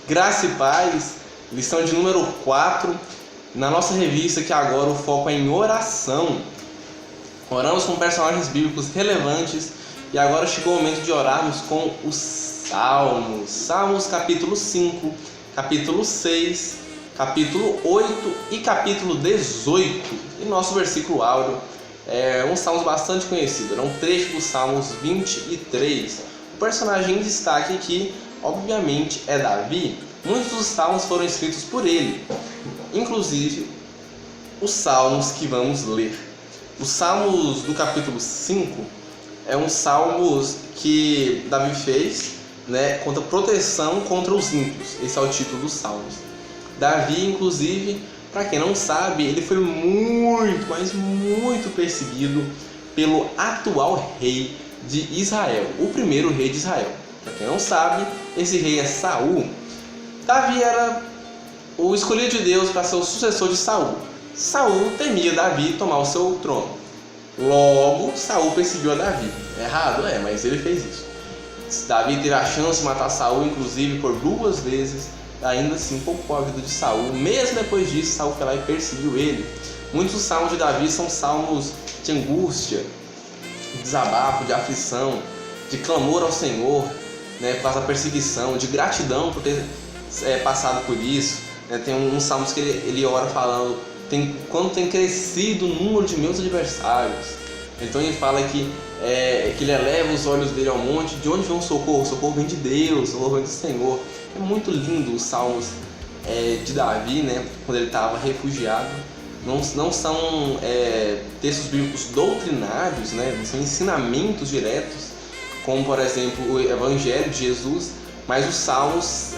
Graça e paz, lição de número 4, na nossa revista, que agora o foco é em oração. Oramos com personagens bíblicos relevantes e agora chegou o momento de orarmos com os Salmos. Salmos capítulo 5, capítulo 6, capítulo 8 e capítulo 18. E nosso versículo áureo é um salmo bastante conhecido, é um trecho dos Salmos 23. O personagem em destaque aqui, obviamente, é Davi. Muitos dos salmos foram escritos por ele, inclusive os salmos que vamos ler. Os salmos do capítulo 5 é um salmos que Davi fez, contra proteção contra os ímpios. Esse é o título dos salmos. Davi, inclusive, para quem não sabe, ele foi muito, mas muito perseguido pelo atual rei de Israel, o primeiro rei de Israel. Para quem não sabe, esse rei é Saul. Davi era o escolhido de Deus para ser o sucessor de Saul. Saul temia Davi tomar o seu trono. Logo, Saul perseguiu a Davi. Errado? Mas ele fez isso. Davi teve a chance de matar Saul, inclusive por 2 vezes. Ainda assim, poupou a vida de Saul. Mesmo depois disso, Saul foi lá e perseguiu ele. Muitos dos salmos de Davi são salmos de angústia, de desabafo, de aflição, de clamor ao Senhor, por causa da perseguição, de gratidão por ter passado por isso. Tem uns salmos que ele ora falando: quando tem crescido o número de meus adversários. Então ele fala que ele eleva os olhos dele ao monte. De onde vem o socorro? O socorro vem de Deus, o socorro vem do Senhor. É muito lindo os salmos de Davi, quando ele estava refugiado. Não são textos bíblicos doutrinários, não são ensinamentos diretos, como por exemplo o Evangelho de Jesus, mas os salmos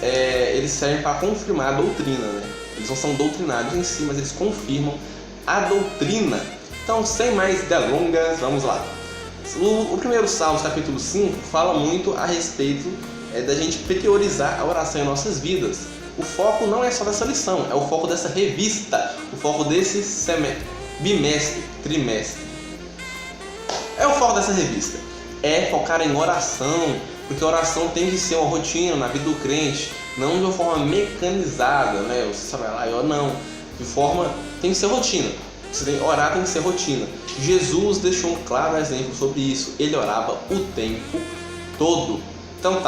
eles servem para confirmar a doutrina. Eles não são doutrinários em si, mas eles confirmam a doutrina. Então, sem mais delongas, vamos lá. O primeiro Salmos, capítulo 5, fala muito a respeito da gente priorizar a oração em nossas vidas. O foco não é só dessa lição, é o foco dessa revista, o foco desse trimestre. É o foco dessa revista. É focar em oração, porque a oração tem que ser uma rotina na vida do crente, não de uma forma mecanizada, Você só vai lá e ora, não. Tem que ser rotina. Orar tem que ser rotina. Jesus deixou um claro exemplo sobre isso. Ele orava o tempo todo. Então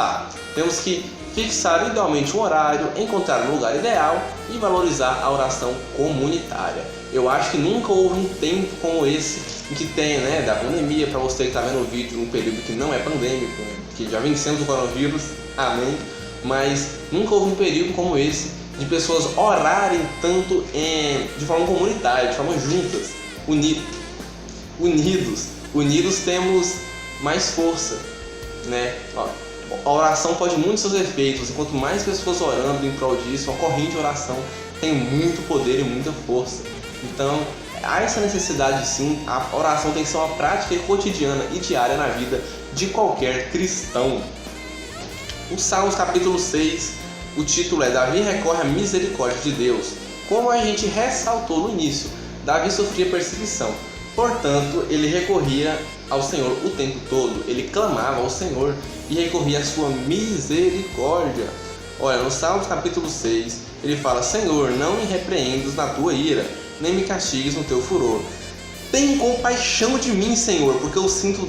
temos que fixar idealmente um horário, encontrar um lugar ideal e valorizar a oração comunitária. Eu acho que nunca houve um tempo como esse em que tem, da pandemia, para você que está vendo o vídeo num período que não é pandêmico, que já vencemos o coronavírus, amém, mas nunca houve um período como esse de pessoas orarem tanto de forma comunitária, de forma juntas, unidos temos mais força, A oração pode muitos seus efeitos, e quanto mais pessoas orando em prol disso, a corrente de oração tem muito poder e muita força. Então, há essa necessidade sim, a oração tem que ser uma prática cotidiana e diária na vida de qualquer cristão. O Salmos capítulo 6, o título é Davi recorre à misericórdia de Deus. Como a gente ressaltou no início, Davi sofria perseguição, portanto ele recorria ao Senhor o tempo todo, ele clamava ao Senhor e recorria à sua misericórdia. Olha, no Salmos capítulo 6, ele fala: Senhor, não me repreendas na tua ira, nem me castigues no teu furor. Tem compaixão de mim, Senhor, porque eu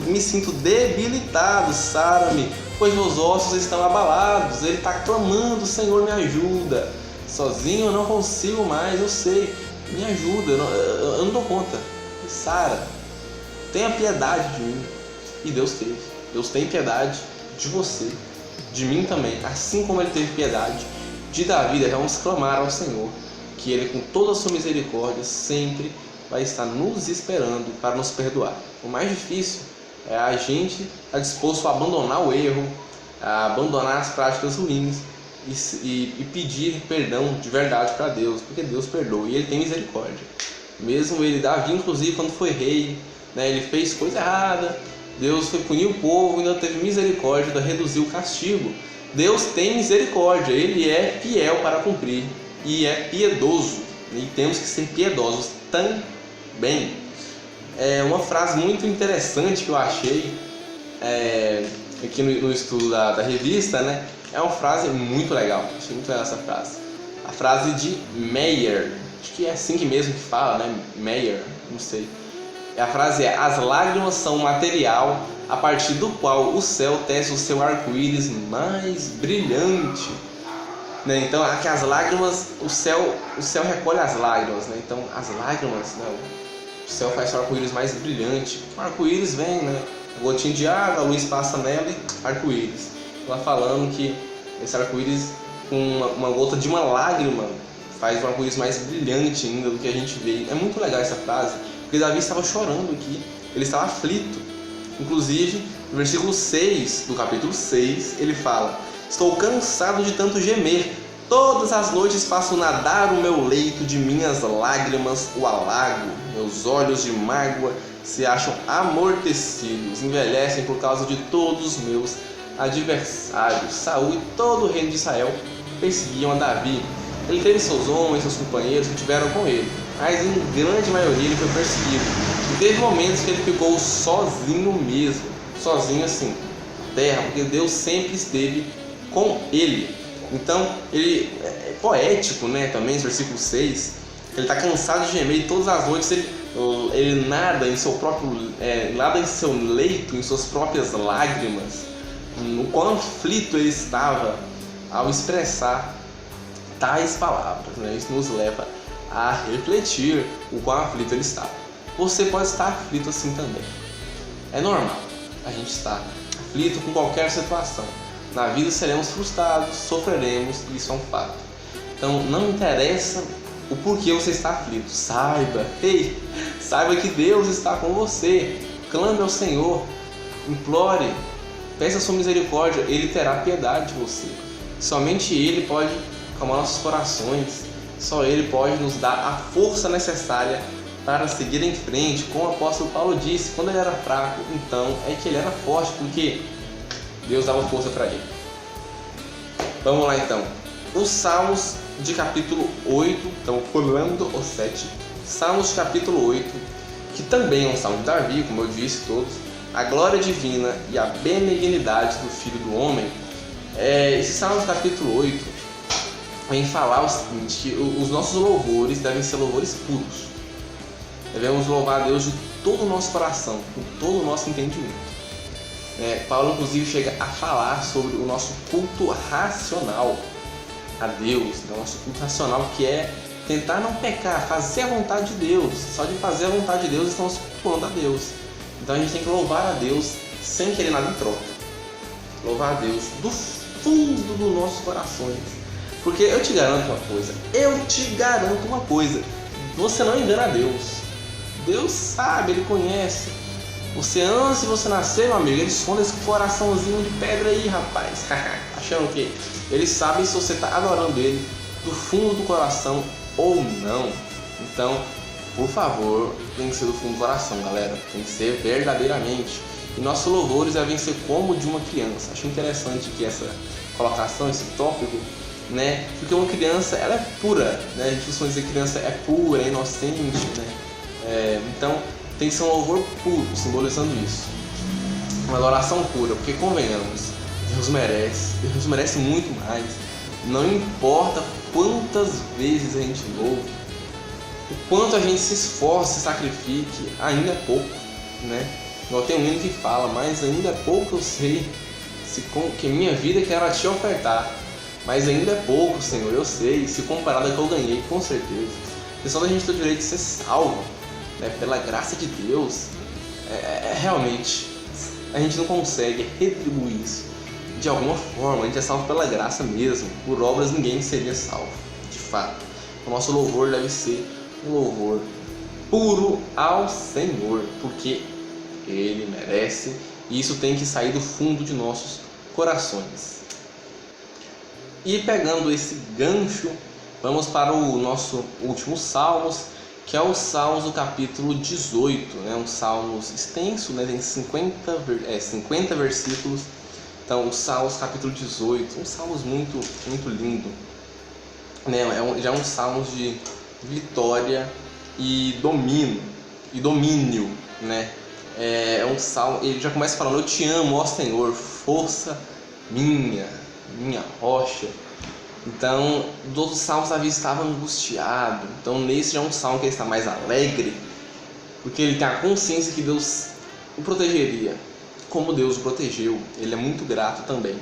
me sinto debilitado. Sara-me, pois meus ossos estão abalados. Ele está clamando: Senhor, me ajuda. Sozinho eu não consigo mais, eu sei. Me ajuda, eu não dou conta. Sara, tenha piedade de mim. E Deus teve. Deus tem piedade de você, de mim também. Assim como Ele teve piedade de Davi, devemos clamar ao Senhor, que Ele, com toda a sua misericórdia, sempre vai estar nos esperando para nos perdoar. O mais difícil é a gente estar disposto a abandonar o erro, a abandonar as práticas ruins e pedir perdão de verdade para Deus, porque Deus perdoa e Ele tem misericórdia. Mesmo Davi, inclusive, quando foi rei, ele fez coisa errada, Deus foi punir o povo e ainda teve misericórdia de reduzir o castigo. Deus tem misericórdia, Ele é fiel para cumprir e é piedoso, e temos que ser piedosos também. Uma frase muito interessante que eu achei aqui no estudo da revista, é uma frase muito legal. Achei muito legal essa frase. A frase de Meyer, acho que é assim que mesmo que fala, né? Meyer, não sei. A frase é: as lágrimas são o material a partir do qual o céu tece o seu arco-íris mais brilhante. Né? Então, aqui as lágrimas, o céu recolhe as lágrimas, né? Então, as lágrimas, né? O céu faz seu arco-íris mais brilhante. O arco-íris vem, né? Gotinha de água, a luz passa nela e arco-íris. Ela falando que esse arco-íris, com uma gota de uma lágrima, faz um arco-íris mais brilhante ainda do que a gente vê. É muito legal essa frase, porque Davi estava chorando aqui, ele estava aflito. Inclusive, no versículo 6 do capítulo 6, ele fala: estou cansado de tanto gemer, todas as noites faço nadar o meu leito de minhas lágrimas o alago, meus olhos de mágoa se acham amortecidos, envelhecem por causa de todos os meus adversários. Saul e todo o reino de Israel perseguiam a Davi. Ele teve seus homens, seus companheiros que tiveram com ele, mas em grande maioria ele foi perseguido. E teve momentos que ele ficou sozinho mesmo, sozinho assim, terra, porque Deus sempre esteve com ele. Então, ele é poético, né, também, esse versículo 6, ele está cansado de gemer e todas as noites ele nada em seu próprio, nada em seu leito, em suas próprias lágrimas. O quão aflito ele estava ao expressar tais palavras, né? Isso nos leva a refletir o quão aflito ele estava. Você pode estar aflito assim também. É normal a gente estar aflito com qualquer situação. Na vida seremos frustrados, sofreremos, e isso é um fato. Então não interessa o porquê você está aflito. Saiba que Deus está com você. Clame ao Senhor, implore, peça a sua misericórdia, Ele terá piedade de você. Somente Ele pode acalmar nossos corações, só Ele pode nos dar a força necessária para seguir em frente. Como o apóstolo Paulo disse, quando ele era fraco, então é que ele era forte, porque Deus dava força para ele. Vamos lá então. Os Salmos de capítulo 8, então pulando o 7. Salmos de capítulo 8, que também é um salmo de Davi, como eu disse todos. A glória divina e a benignidade do Filho do Homem. Esse Salmo de capítulo 8 vem falar o seguinte, que os nossos louvores devem ser louvores puros. Devemos louvar a Deus de todo o nosso coração, com todo o nosso entendimento. Paulo inclusive chega a falar sobre o nosso culto racional a Deus, o nosso culto racional, que é tentar não pecar, fazer a vontade de Deus. Só de fazer a vontade de Deus estamos cultuando a Deus. Então a gente tem que louvar a Deus sem querer nada em troca. Louvar a Deus do fundo dos nossos corações. Porque eu te garanto uma coisa, você não engana a Deus. Deus sabe, Ele conhece. Você antes de você nascer, meu amigo, Ele esconde esse coraçãozinho de pedra aí, rapaz. Achando que Ele sabe se você está adorando Ele do fundo do coração ou não. Então, por favor, tem que ser do fundo do coração, galera. Tem que ser verdadeiramente. E nossos louvores devem ser como de uma criança. Acho interessante que essa colocação, esse tópico, né? Porque uma criança, ela é pura, né? A gente costuma dizer que criança é pura, é inocente, né? Então, tem que ser um louvor puro, simbolizando isso. Uma adoração pura, porque convenhamos, Deus merece muito mais. Não importa quantas vezes a gente louve, o quanto a gente se esforce, se sacrifique, ainda é pouco, né? Igual tem um hino que fala, mas ainda é pouco eu sei, que minha vida quero a te ofertar, mas ainda é pouco, Senhor, eu sei, se comparado ao que eu ganhei, com certeza. E só da gente ter o direito de ser salvo, né, pela graça de Deus, realmente, a gente não consegue retribuir isso de alguma forma. A gente é salvo pela graça mesmo, por obras ninguém seria salvo, de fato. O nosso louvor deve ser um louvor puro ao Senhor, porque Ele merece, e isso tem que sair do fundo de nossos corações. E pegando esse gancho, vamos para o nosso último Salmos, que é o Salmos do capítulo 18, né? Um Salmos extenso, né? Tem 50 versículos. Então, o Salmos capítulo 18, um Salmos muito, muito lindo, né? Já é um Salmos de vitória e domínio, né? É um salmo, ele já começa falando: eu te amo, ó Senhor, força minha. minha rocha. Então, dos outros salmos, Davi estava angustiado. Então, nesse já é um salmo que ele está mais alegre, porque ele tem a consciência que Deus o protegeria, como Deus o protegeu. Ele é muito grato também.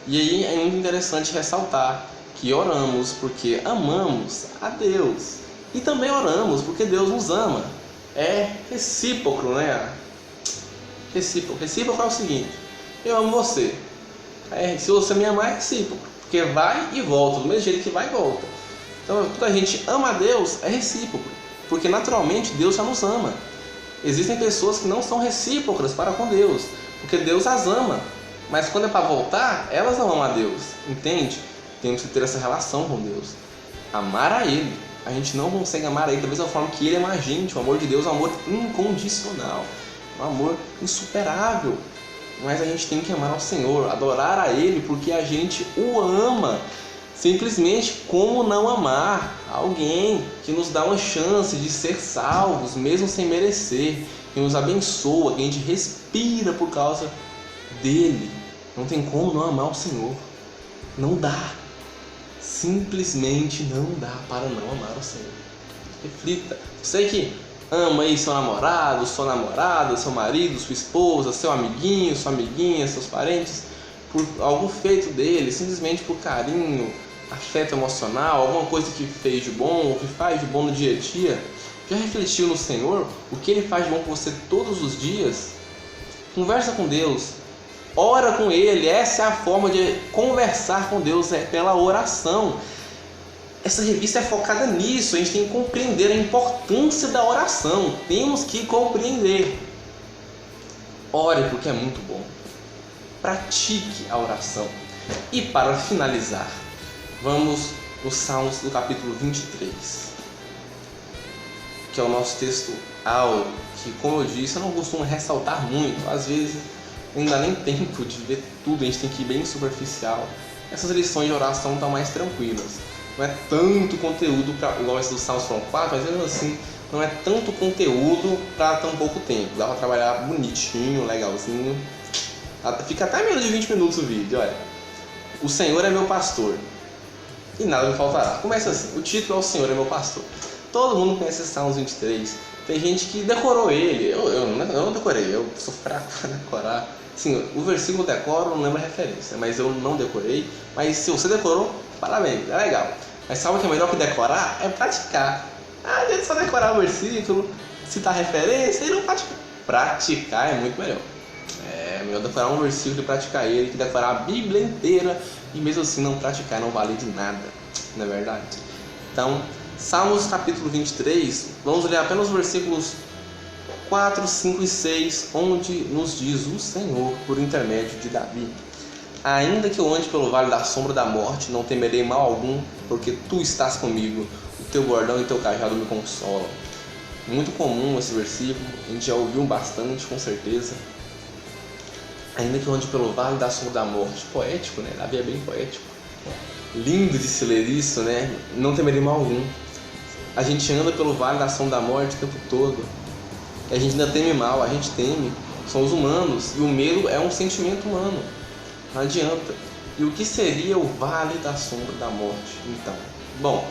E aí é muito interessante ressaltar que oramos porque amamos a Deus. E também oramos porque Deus nos ama. É recíproco, né? Recíproco. Recíproco é o seguinte: eu amo você. Se você me amar, é recíproco. Porque vai e volta, do mesmo jeito que vai e volta. Então, quando a gente ama a Deus, é recíproco. Porque naturalmente Deus já nos ama. Existem pessoas que não são recíprocas para com Deus, porque Deus as ama. Mas quando é para voltar, elas não amam a Deus. Entende? Temos que ter essa relação com Deus. Amar a Ele. A gente não consegue amar a Ele da mesma forma que Ele ama a gente. O amor de Deus é um amor incondicional. Um amor insuperável. Mas a gente tem que amar ao Senhor, adorar a Ele, porque a gente o ama. Simplesmente, como não amar alguém que nos dá uma chance de ser salvos, mesmo sem merecer, que nos abençoa, que a gente respira por causa dele. Não tem como não amar o Senhor. Não dá. Simplesmente não dá para não amar o Senhor. Reflita. Você que ama aí seu namorado, sua namorada, seu marido, sua esposa, seu amiguinho, sua amiguinha, seus parentes, por algo feito dele, simplesmente por carinho, afeto emocional, alguma coisa que fez de bom, ou que faz de bom no dia a dia. Já refletiu no Senhor o que Ele faz de bom por você todos os dias? Conversa com Deus, ora com Ele. Essa é a forma de conversar com Deus, é pela oração. Essa revista é focada nisso. A gente tem que compreender a importância da oração. Temos que compreender. Ore porque é muito bom. Pratique a oração. E para finalizar, vamos nos Salmos do capítulo 23, que é o nosso texto áureo, que, como eu disse, eu não costumo ressaltar muito. Às vezes não dá nem tempo de ver tudo, a gente tem que ir bem superficial. Essas lições de oração estão mais tranquilas. Não é tanto conteúdo, igual esse dos Salmos foram 4, mas mesmo assim não é tanto conteúdo para tão pouco tempo. Dá para trabalhar bonitinho, legalzinho. Fica até menos de 20 minutos o vídeo, olha. O Senhor é meu pastor e nada me faltará. Começa assim, o título é O Senhor é meu pastor. Todo mundo conhece esse Salmos 23. Tem gente que decorou ele. Eu não decorei, eu sou fraco para decorar. Sim, o versículo eu decoro, não lembro a referência, mas eu não decorei. Mas se você decorou, parabéns, é legal. Mas sabe o que é melhor que decorar? É praticar. A gente só decorar o versículo, citar referência e não praticar. Praticar é muito melhor. É melhor decorar um versículo e praticar ele que decorar a Bíblia inteira e mesmo assim não praticar, não vale de nada. Não é verdade? Então, Salmos capítulo 23, vamos ler apenas os versículos 4, 5 e 6, onde nos diz o Senhor por intermédio de Davi: ainda que eu ande pelo vale da sombra da morte, não temerei mal algum, porque tu estás comigo, o teu bordão e teu cajado me consolam. Muito comum esse versículo, a gente já ouviu bastante, com certeza. Ainda que eu ande pelo vale da sombra da morte, poético, né? Davi é bem poético. Lindo de se ler isso, né? Não temerei mal algum. A gente anda pelo vale da sombra da morte o tempo todo. E a gente ainda teme mal, a gente teme. Somos humanos e o medo é um sentimento humano. Não adianta. E o que seria o vale da sombra da morte, então? Bom,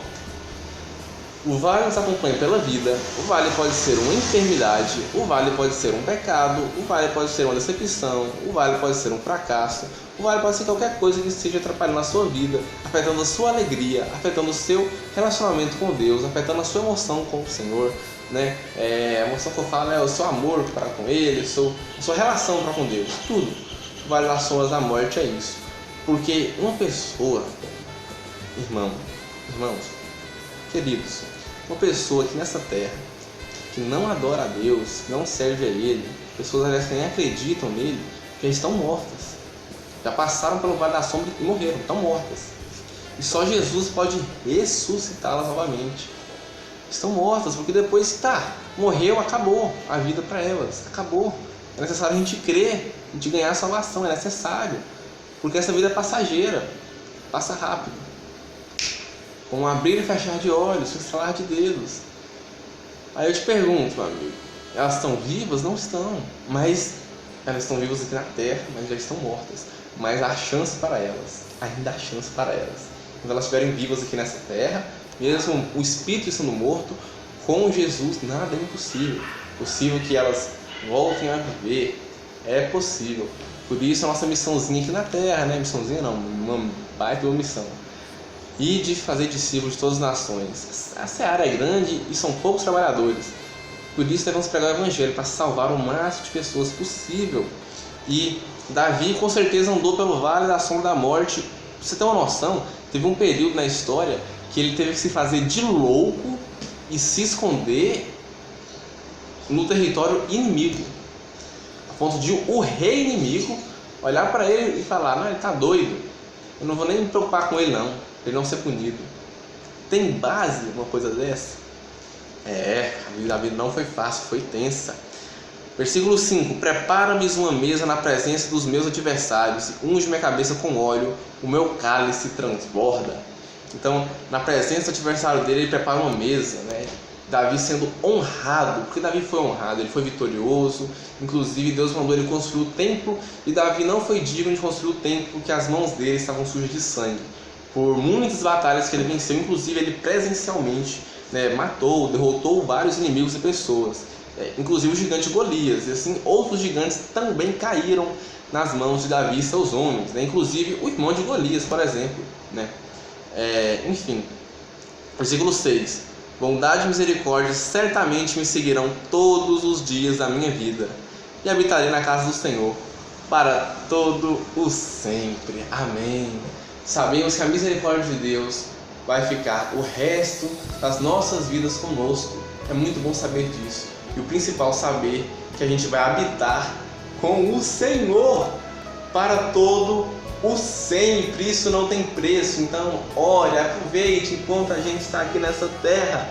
o vale nos acompanha pela vida. O vale pode ser uma enfermidade, o vale pode ser um pecado, o vale pode ser uma decepção, o vale pode ser um fracasso, o vale pode ser qualquer coisa que esteja atrapalhando a sua vida, afetando a sua alegria, afetando o seu relacionamento com Deus, afetando a sua emoção com o Senhor, né? A emoção que eu falo é o seu amor para com Ele, a sua relação para com Deus, tudo. O vale das sombras da morte é isso. Porque uma pessoa, irmãos, queridos, uma pessoa aqui nessa terra que não adora a Deus, não serve a Ele, pessoas aliás que nem acreditam nele, já estão mortas. Já passaram pelo vale da sombra e morreram, estão mortas. E só Jesus pode ressuscitá-las novamente. Estão mortas, porque depois morreu, acabou a vida para elas, acabou. É necessário a gente crer, a gente ganhar a salvação, é necessário. Porque essa vida é passageira, passa rápido. Com um abrir e fechar de olhos, um estalar de dedos. Aí eu te pergunto, meu amigo, elas estão vivas? Não estão. Mas elas estão vivas aqui na terra, mas já estão mortas. Mas há chance para elas, ainda há chance para elas. Quando elas estiverem vivas aqui nessa terra, mesmo o espírito estando morto, com Jesus nada é impossível. É possível que elas voltem a viver, é possível. Por isso a nossa missãozinha aqui na terra, né? Missãozinha não, uma baita missão. E de fazer discípulos de todas as nações. A seara é grande e são poucos trabalhadores. Por isso devemos pregar o evangelho para salvar o máximo de pessoas possível. E Davi com certeza andou pelo vale da sombra da morte. Pra você ter uma noção, teve um período na história que ele teve que se fazer de louco e se esconder no território inimigo, a ponto de o rei inimigo olhar para ele e falar: não, ele está doido, eu não vou nem me preocupar com ele não, ele não ser punido. Tem base uma coisa dessa? A vida da vida não foi fácil, foi tensa. Versículo 5: prepara-me uma mesa na presença dos meus adversários, unge minha cabeça com óleo, o meu cálice transborda. Então, na presença do adversário dele, ele prepara uma mesa, né? Davi sendo honrado, porque Davi foi honrado, ele foi vitorioso. Inclusive Deus mandou ele construir o templo, e Davi não foi digno de construir o templo porque as mãos dele estavam sujas de sangue, por muitas batalhas que ele venceu. Inclusive ele presencialmente, né, matou, derrotou vários inimigos e pessoas, inclusive o gigante Golias, e assim outros gigantes também caíram nas mãos de Davi e seus homens, né? Inclusive o irmão de Golias, por exemplo, né? Enfim, versículo 6: bondade e misericórdia certamente me seguirão todos os dias da minha vida, e habitarei na casa do Senhor para todo o sempre. Amém. Sabemos que a misericórdia de Deus vai ficar o resto das nossas vidas conosco. É muito bom saber disso. E o principal, saber que a gente vai habitar com o Senhor para todo o sempre. Isso não tem preço. Então, olha, aproveite enquanto a gente está aqui nessa terra.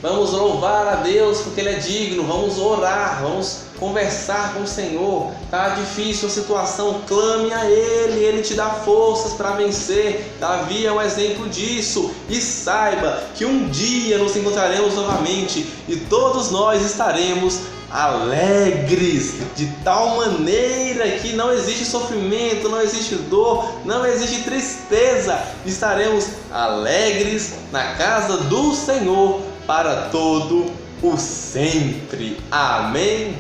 Vamos louvar a Deus porque Ele é digno. Vamos orar, vamos conversar com o Senhor. Tá difícil a situação, clame a Ele, Ele te dá forças para vencer. Davi é um exemplo disso. E saiba que um dia nos encontraremos novamente e todos nós estaremos alegres, de tal maneira que não existe sofrimento, não existe dor, não existe tristeza. Estaremos alegres na casa do Senhor para todo o sempre. Amém.